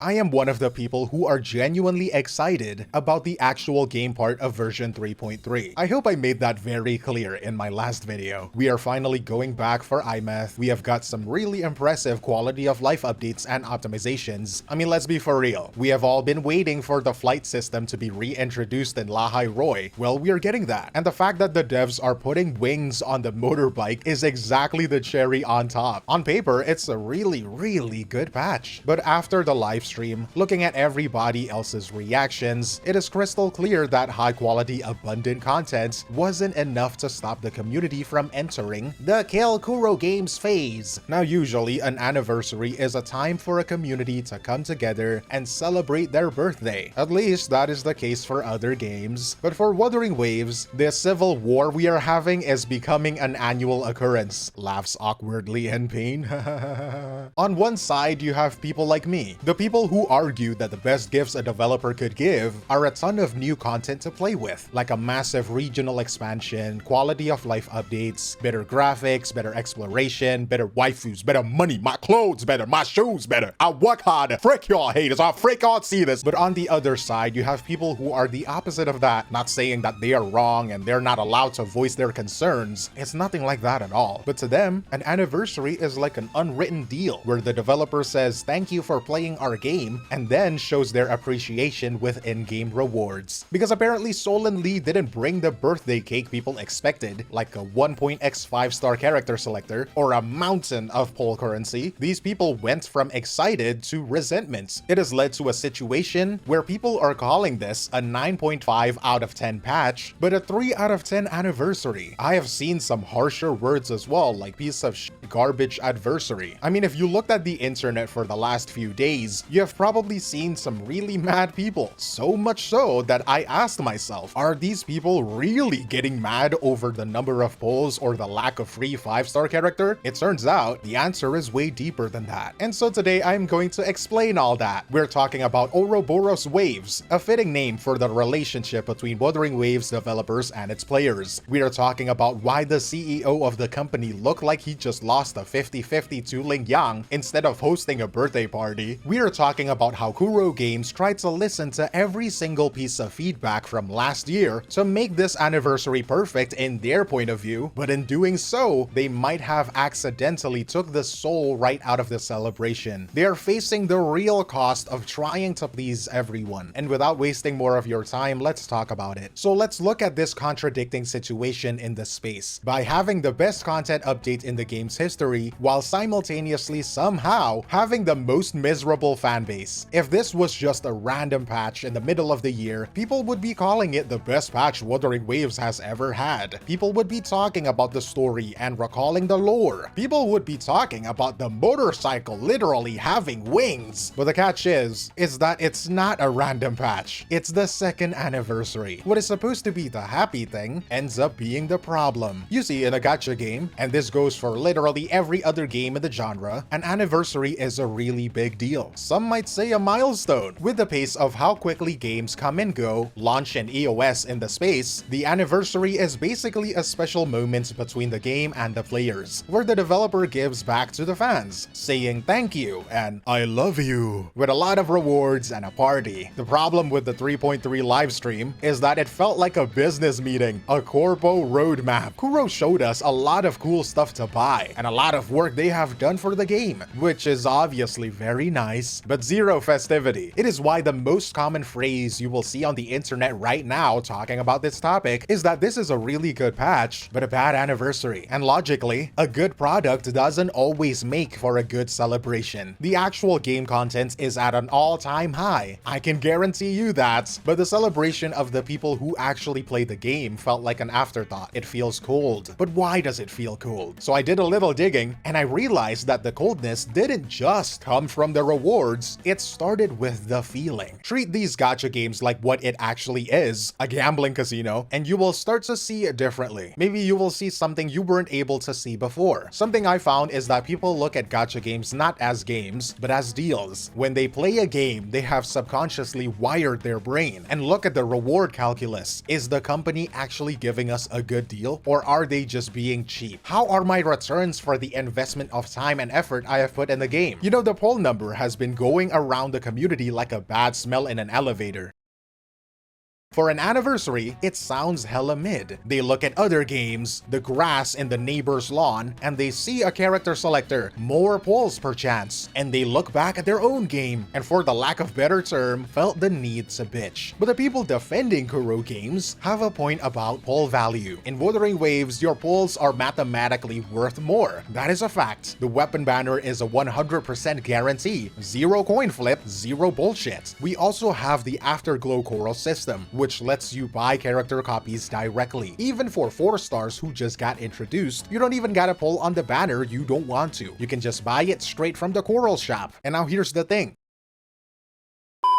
I am one of the people who are genuinely excited about the actual game part of version 3.3. I hope I made that very clear in my last video. We are finally going back for 𝗖𝗇. We have got some really impressive quality of life updates and optimizations. I mean, let's be for real. We have all been waiting for the flight system to be reintroduced in 𝗖𝗍. Well, we are getting that. And the fact that the devs are putting wings on the motorbike is exactly the cherry on top. On paper, it's a really good patch. But after the live stream, looking at everybody else's reactions, it is crystal clear that high-quality, abundant content wasn't enough to stop the community from entering the kill Kuro games phase. Now, usually, an anniversary is a time for a community to come together and celebrate their birthday. At least, that is the case for other games. But for Wuthering Waves, this civil war we are having is becoming an annual occurrence. Laughs awkwardly in pain. On one side, you have people like me, the people who argue that the best gifts a developer could give are a ton of new content to play with, like a massive regional expansion, quality of life updates, better graphics, better exploration, better waifus, better money, my clothes better, my shoes better, I work harder, frick y'all haters, I frick y'all see this. But on the other side, you have people who are the opposite of that, not saying that they are wrong and they're not allowed to voice their concerns. It's nothing like that at all. But to them, an anniversary is like an unwritten deal where the developer says thank you for playing our game and then shows their appreciation with in-game rewards. Because apparently Sol and Lee didn't bring the birthday cake people expected, like a 1.x 5-star character selector or a mountain of poll currency. These people went from excited to resentment. It has led to a situation where people are calling this a 9.5 out of 10 patch, but a 3 out of 10 anniversary. I have seen some harsher words as well, like piece of garbage adversary. I mean, if you looked at the internet for the last few days, you have probably seen some really mad people. So much so that I asked myself, are these people really getting mad over the number of polls or the lack of free 5-star character? It turns out the answer is way deeper than that. And so today I'm going to explain all that. We're talking about Ouroboros Waves, a fitting name for the relationship between Wuthering Waves developers and its players. We are talking about why the CEO of the company looked like he just lost a 50-50 to Ling Yang instead of hosting a birthday party. We are talking about how Kuro Games tried to listen to every single piece of feedback from last year to make this anniversary perfect in their point of view, but in doing so, they might have accidentally took the soul right out of the celebration. They are facing the real cost of trying to please everyone. And without wasting more of your time, let's talk about it. So let's look at this contradicting situation in the space. By having the best content update in the game's history, while simultaneously somehow having the most miserable fanbase. If this was just a random patch in the middle of the year, people would be calling it the best patch Wuthering Waves has ever had. People would be talking about the story and recalling the lore. People would be talking about the motorcycle literally having wings. But the catch is that it's not a random patch. It's the second anniversary. What is supposed to be the happy thing ends up being the problem. You see, in a gacha game, and this goes for literally every other game in the genre, an anniversary is a really big deal. Some might say a milestone. With the pace of how quickly games come and go, launch and EOS in the space, the anniversary is basically a special moment between the game and the players, where the developer gives back to the fans, saying thank you and I love you, with a lot of rewards and a party. The problem with the 3.3 livestream is that it felt like a business meeting, a corpo roadmap. Kuro showed us a lot of cool stuff to buy and a lot of work they have done for the game, which is obviously very nice, but zero festivity. It is why the most common phrase you will see on the internet right now talking about this topic is that this is a really good patch, but a bad anniversary. And logically, a good product doesn't always make for a good celebration. The actual game content is at an all-time high. I can guarantee you that, but the celebration of the people who actually play the game felt like an afterthought. It feels cold. But why does it feel cold? So I did a little digging, and I realized that the coldness didn't just come from the rewards, it started with the feeling. Treat these gacha games like what it actually is, a gambling casino, and you will start to see it differently. Maybe you will see something you weren't able to see before. Something I found is that people look at gacha games not as games, but as deals. When they play a game, they have subconsciously wired their brain and look at the reward calculus. Is the company actually giving us a good deal, or are they just being cheap? How are my returns for the investment of time and effort I have put in the game? You know, the poll number has been going going around the community like a bad smell in an elevator. For an anniversary, it sounds hella mid. They look at other games, the grass in the neighbor's lawn, and they see a character selector, more polls per chance, and they look back at their own game, and for the lack of better term, felt the need to bitch. But the people defending Kuro games have a point about poll value. In Wuthering Waves, your polls are mathematically worth more. That is a fact. The weapon banner is a 100% guarantee. Zero coin flip, zero bullshit. We also have the Afterglow Coral system, which lets you buy character copies directly. Even for 4 stars who just got introduced, you don't even gotta pull on the banner you don't want to. You can just buy it straight from the Coral shop. And now here's the thing.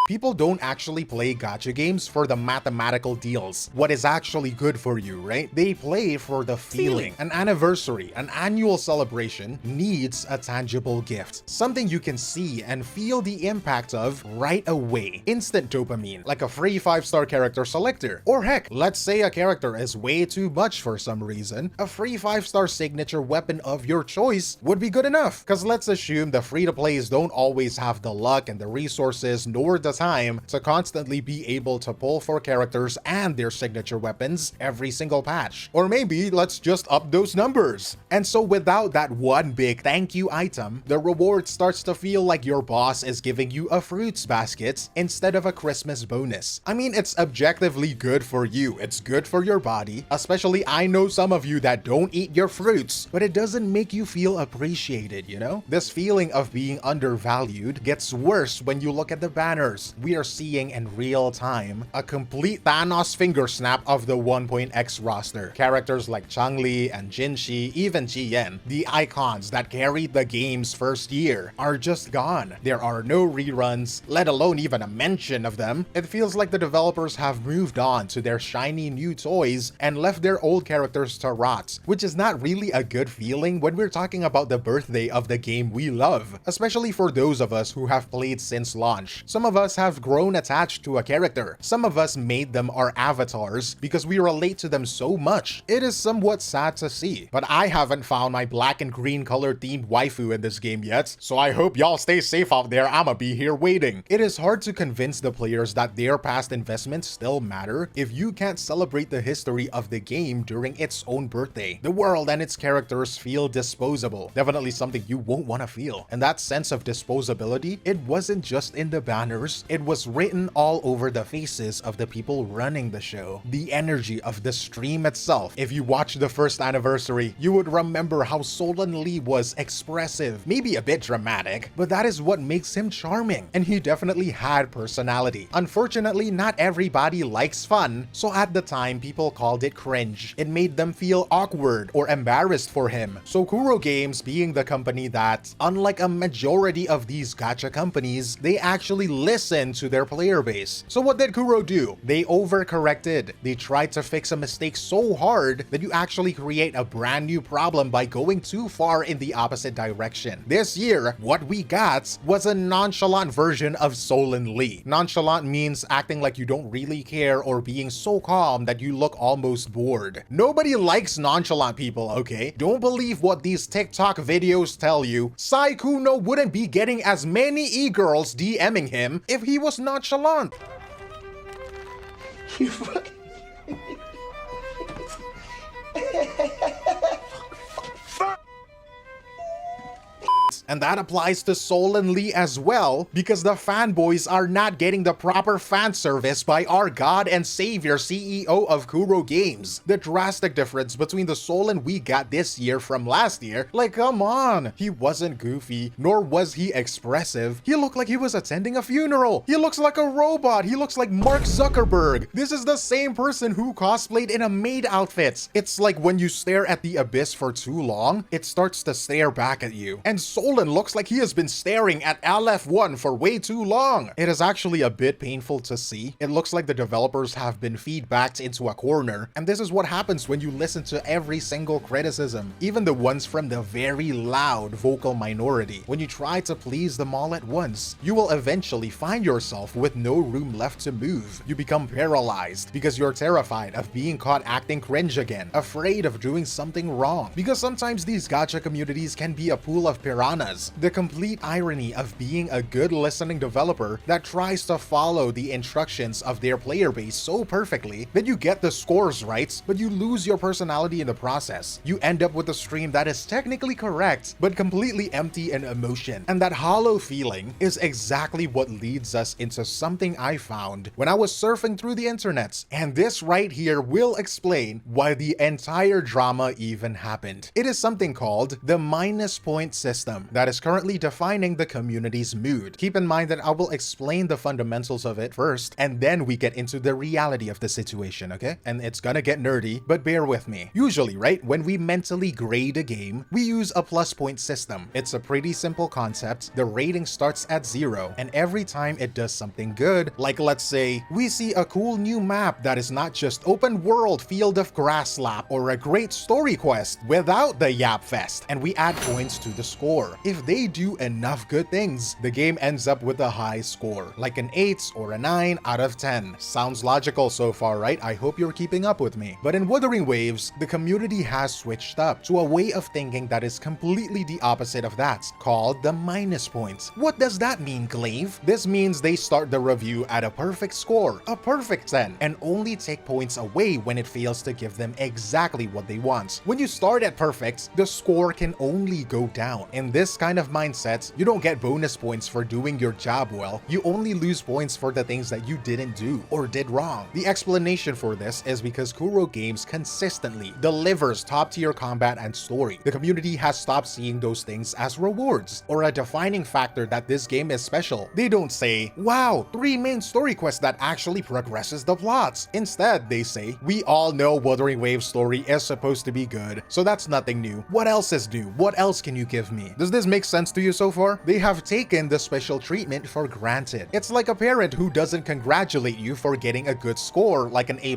People don't actually play gacha games for the mathematical deals. What is actually good for you, right? They play for the feeling. An anniversary, an annual celebration needs a tangible gift. Something you can see and feel the impact of right away. Instant dopamine, like a free 5-star character selector. Or heck, let's say a character is way too much for some reason. A free 5-star signature weapon of your choice would be good enough. Cause let's assume the free-to-plays don't always have the luck and the resources nor the time to constantly be able to pull for characters and their signature weapons every single patch. Or maybe let's just up those numbers. And so without that one big thank you item, the reward starts to feel like your boss is giving you a fruits basket instead of a Christmas bonus. I mean, it's objectively good for you. It's good for your body. Especially I know some of you that don't eat your fruits, but it doesn't make you feel appreciated, you know? This feeling of being undervalued gets worse when you look at the banners. We are seeing in real time a complete Thanos finger snap of the 1.x roster. Characters like Changli and Jinshi, even Jiyen, the icons that carried the game's first year, are just gone. There are no reruns, let alone even a mention of them. It feels like the developers have moved on to their shiny new toys and left their old characters to rot, which is not really a good feeling when we're talking about the birthday of the game we love, especially for those of us who have played since launch. Some of us have grown attached to a character. Some of us made them our avatars because we relate to them so much. It is somewhat sad to see, but I haven't found my black and green color themed waifu in this game yet, so I hope y'all stay safe out there. I'ma be here waiting. It is hard to convince the players that their past investments still matter if you can't celebrate the history of the game during its own birthday. The world and its characters feel disposable. Definitely something you won't want to feel. And that sense of disposability, it wasn't just in the banners, it was written all over the faces of the people running the show. The energy of the stream itself. If you watched the first anniversary, you would remember how Solan Lee was expressive, maybe a bit dramatic, but that is what makes him charming. And he definitely had personality. Unfortunately, not everybody likes fun, so at the time people called it cringe. It made them feel awkward or embarrassed for him. So Kuro Games, being the company that, unlike a majority of these gacha companies, they actually listen to their player base. So what did Kuro do? They overcorrected. They tried to fix a mistake so hard that you actually create a brand new problem by going too far in the opposite direction. This year, what we got was a nonchalant version of Solan Lee. Nonchalant means acting like you don't really care or being so calm that you look almost bored. Nobody likes nonchalant people, okay? Don't believe what these TikTok videos tell you. 𝗖cie𝗽𝗆𝗆 wouldn't be getting as many e-girls DMing him if he was nonchalant. You fucking... And that applies to Solan Lee as well, because the fanboys are not getting the proper fan service by our god and savior CEO of Kuro Games. The drastic difference between the Solan we got this year from last year, like come on, he wasn't goofy, nor was he expressive. He looked like he was attending a funeral. He looks like a robot. He looks like Mark Zuckerberg. This is the same person who cosplayed in a maid outfit. It's like when you stare at the abyss for too long, it starts to stare back at you. And Solan looks like he has been staring at LF1 for way too long. It is actually a bit painful to see. It looks like the developers have been feedbacked into a corner, and this is what happens when you listen to every single criticism, even the ones from the very loud vocal minority. When you try to please them all at once, you will eventually find yourself with no room left to move. You become paralyzed because you're terrified of being caught acting cringe again, afraid of doing something wrong. Because sometimes these gacha communities can be a pool of piranhas bananas. The complete irony of being a good listening developer that tries to follow the instructions of their player base so perfectly that you get the scores right, but you lose your personality in the process. You end up with a stream that is technically correct, but completely empty in emotion. And that hollow feeling is exactly what leads us into something I found when I was surfing through the internet. And this right here will explain why the entire drama even happened. It is something called the minus point system that is currently defining the community's mood. Keep in mind that I will explain the fundamentals of it first, and then we get into the reality of the situation, okay? And it's gonna get nerdy, but bear with me. Usually, right, when we mentally grade a game, we use a plus point system. It's a pretty simple concept. The rating starts at 0, and every time it does something good, like let's say we see a cool new map that is not just open world field of grass lap or a great story quest without the Yap Fest, and we add points to the score. If they do enough good things, the game ends up with a high score, like an 8 or a 9 out of 10. Sounds logical so far, right? I hope you're keeping up with me. But in Wuthering Waves, the community has switched up to a way of thinking that is completely the opposite of that, called the minus points. What does that mean, Glaive? This means they start the review at a perfect score, a perfect 10, and only take points away when it fails to give them exactly what they want. When you start at perfect, the score can only go down. In this kind of mindset, you don't get bonus points for doing your job well, you only lose points for the things that you didn't do or did wrong. The explanation for this is because Kuro Games consistently delivers top-tier combat and story. The community has stopped seeing those things as rewards or a defining factor that this game is special. They don't say, wow, 3 main story quests that actually progresses the plots. Instead, they say, we all know Wuthering Waves story is supposed to be good, so that's nothing new. What else is new? What else can you give me? Does this make sense to you so far? They have taken the special treatment for granted. It's like a parent who doesn't congratulate you for getting a good score like an A+,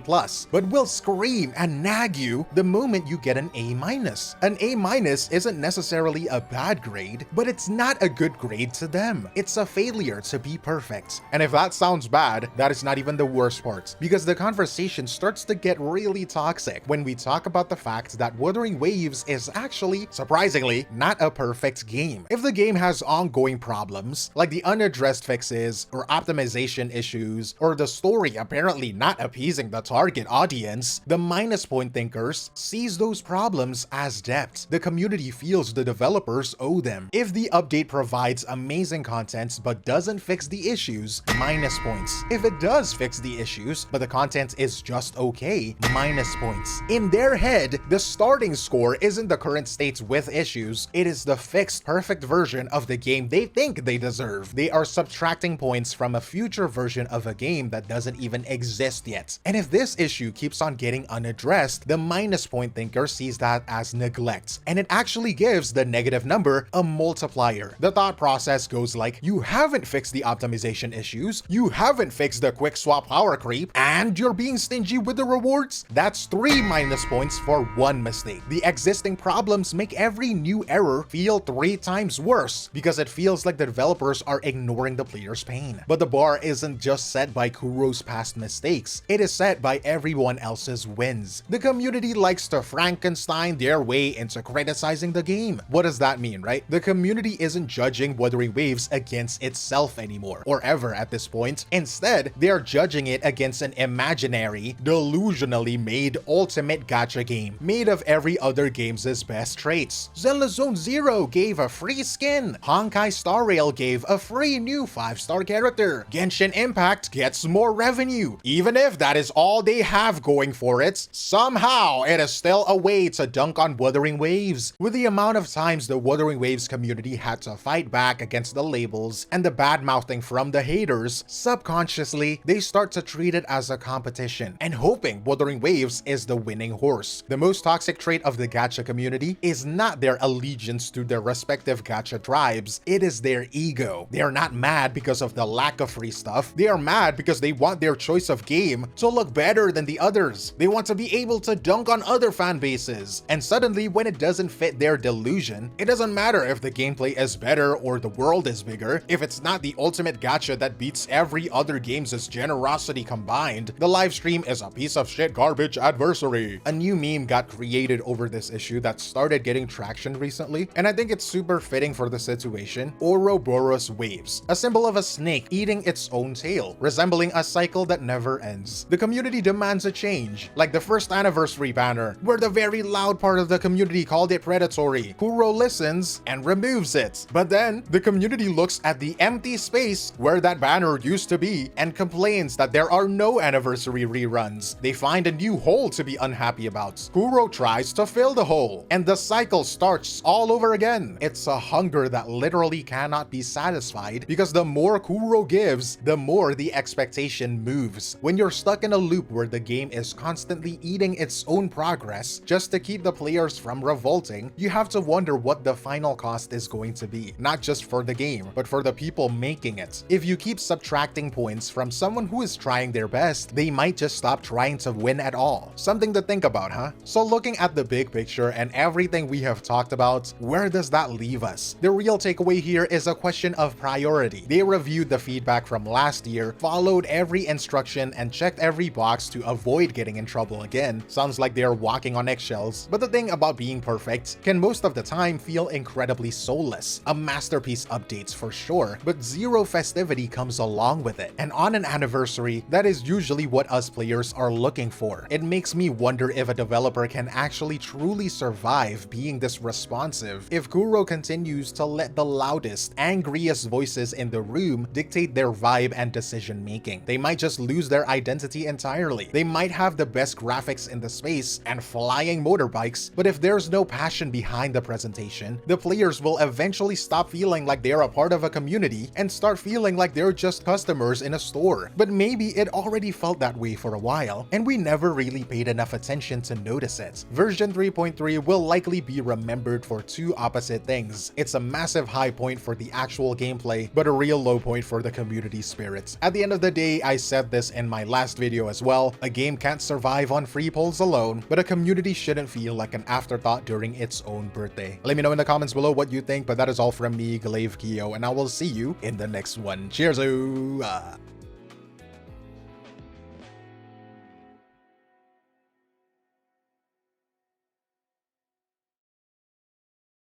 but will scream and nag you the moment you get an A-. An A- isn't necessarily a bad grade, but it's not a good grade to them. It's a failure to be perfect. And if that sounds bad, that is not even the worst part, because the conversation starts to get really toxic when we talk about the fact that Wuthering Waves is actually, surprisingly, not a perfect game. If the game has ongoing problems, like the unaddressed fixes or optimization issues, or the story apparently not appeasing the target audience, the minus point thinkers sees those problems as debt. The community feels the developers owe them. If the update provides amazing content but doesn't fix the issues, minus points. If it does fix the issues but the content is just okay, minus points. In their head, the starting score isn't the current state with issues, it is the fixed perfect version of the game they think they deserve. They are subtracting points from a future version of a game that doesn't even exist yet. And if this issue keeps on getting unaddressed, the minus point thinker sees that as neglect, and it actually gives the negative number a multiplier. The thought process goes like, you haven't fixed the optimization issues, you haven't fixed the quick swap power creep, and you're being stingy with the rewards? That's 3 minus points for 1 mistake. The existing problems make every new error feel 3 times worse because it feels like the developers are ignoring the player's pain. But the bar isn't just set by Kuro's past mistakes, it is set by everyone else's wins. The community likes to Frankenstein their way into criticizing the game. What does that mean, right? The community isn't judging Wuthering Waves against itself anymore, or ever at this point. Instead, they're judging it against an imaginary, delusionally made ultimate gacha game, made of every other game's best traits. Zenless Zone Zero gave a free skin, Honkai Star Rail gave a free new 5-star character, Genshin Impact gets more revenue. Even if that is all they have going for it, somehow it is still a way to dunk on Wuthering Waves. With the amount of times the Wuthering Waves community had to fight back against the labels and the bad-mouthing from the haters, subconsciously they start to treat it as a competition and hoping Wuthering Waves is the winning horse. The most toxic trait of the gacha community is not their allegiance to their respective gacha tribes, it is their ego. They are not mad because of the lack of free stuff, they are mad because they want their choice of game to look better than the others. They want to be able to dunk on other fan bases, and suddenly when it doesn't fit their delusion, it doesn't matter if the gameplay is better or the world is bigger. If it's not the ultimate gacha that beats every other game's generosity combined, the live stream is a piece of shit garbage adversary. A new meme got created over this issue that started getting traction recently, and I think it's super fitting for the situation, Ouroboros waves, a symbol of a snake eating its own tail, resembling a cycle that never ends. The community demands a change, like the first anniversary banner, where the very loud part of the community called it predatory. Kuro listens and removes it. But then, the community looks at the empty space where that banner used to be and complains that there are no anniversary reruns. They find a new hole to be unhappy about. Kuro tries to fill the hole, and the cycle starts all over again. It's a hunger that literally cannot be satisfied because the more Kuro gives, the more the expectation moves. When you're stuck in a loop where the game is constantly eating its own progress just to keep the players from revolting, you have to wonder what the final cost is going to be, not just for the game, but for the people making it. If you keep subtracting points from someone who is trying their best, they might just stop trying to win at all. Something to think about, huh? So looking at the big picture and everything we have talked about, where does that leave us? The real takeaway here is a question of priority. They reviewed the feedback from last year, followed every instruction, and checked every box to avoid getting in trouble again. Sounds like they're walking on eggshells. But the thing about being perfect can most of the time feel incredibly soulless. A masterpiece updates for sure, but zero festivity comes along with it. And on an anniversary, that is usually what us players are looking for. It makes me wonder if a developer can actually truly survive being this responsive if Kuro continues to let the loudest, angriest voices in the room dictate their vibe and decision making. They might just lose their identity entirely. They might have the best graphics in the space and flying motorbikes, but if there's no passion behind the presentation, the players will eventually stop feeling like they're a part of a community and start feeling like they're just customers in a store. But maybe it already felt that way for a while, and we never really paid enough attention to notice it. Version 3.3 will likely be remembered for two opposite things. It's a massive high point for the actual gameplay, but a real low point for the community spirit. At the end of the day, I said this in my last video as well, a game can't survive on free polls alone, but a community shouldn't feel like an afterthought during its own birthday. Let me know in the comments below what you think, but that is all from me, 𝗖cie𝗽𝗆𝗿𝗵𝘁, and I will see you in the next one. Cheers!